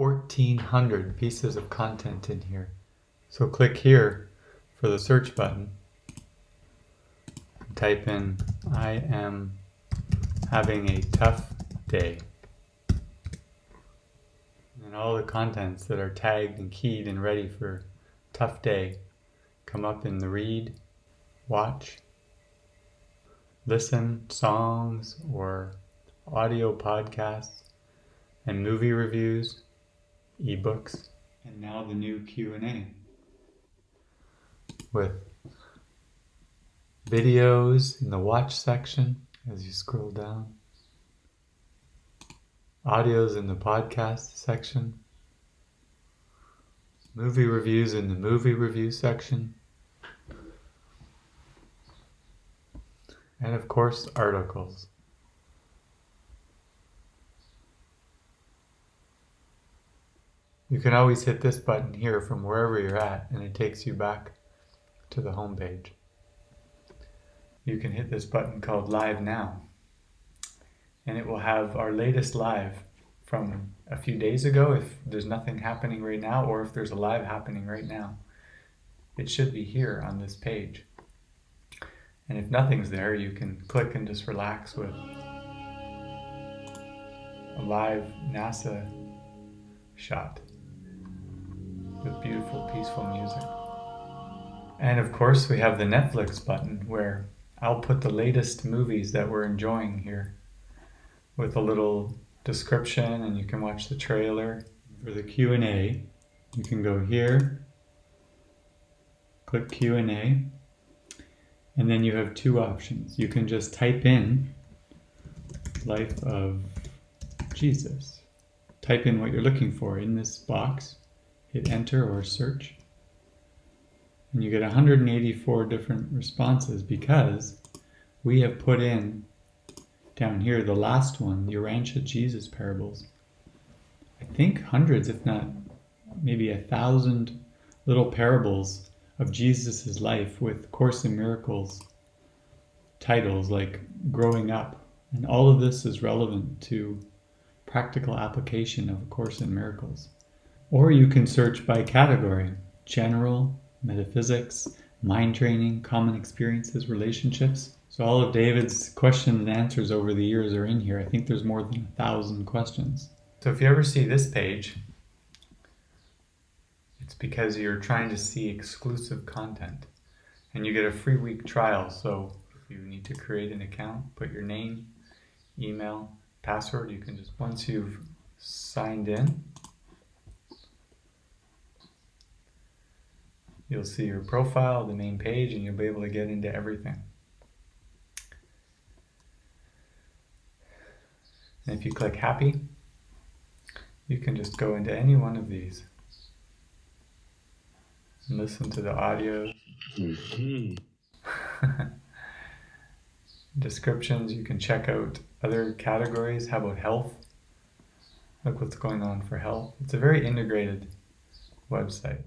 1,400 pieces of content in here. So click here for the search button. Type in, I am having a tough day. And all the contents that are tagged and keyed and ready for tough day come up in the read, watch, listen, songs, or audio podcasts, and movie reviews, ebooks, and now the new Q&A with videos in the watch section as you scroll down, audios in the podcast section, movie reviews in the movie review section, and of course articles. You can always hit this button here from wherever you're at and it takes you back to the home page. You can hit this button called Live Now and it will have our latest live from a few days ago if there's nothing happening right now, or if there's a live happening right now. It should be here on this page. And if nothing's there, you can click and just relax with a live NASA shot with beautiful, peaceful music. And of course, we have the Netflix button where I'll put the latest movies that we're enjoying here with a little description, and you can watch the trailer. For the Q&A, you can go here, click Q&A, and then you have two options. You can just type in Life of Jesus. Type in what you're looking for in this box, hit enter or search, and you get 184 different responses because we have put in down here the last one, the Urantia Jesus parables. I think hundreds, if not maybe 1,000 little parables of Jesus' life with Course in Miracles titles like Growing Up. And all of this is relevant to practical application of A Course in Miracles. Or you can search by category: general, metaphysics, mind training, common experiences, relationships. So all of David's questions and answers over the years are in here. I think there's more than 1,000 questions. So if you ever see this page, it's because you're trying to see exclusive content. And you get a free week trial. So if you need to create an account, put your name, email, password, you can just, once you've signed in, you'll see your profile, the main page, and you'll be able to get into everything. And if you click happy, you can just go into any one of these and listen to the audio. Descriptions, you can check out other categories. How about health? Look what's going on for health. It's a very integrated website.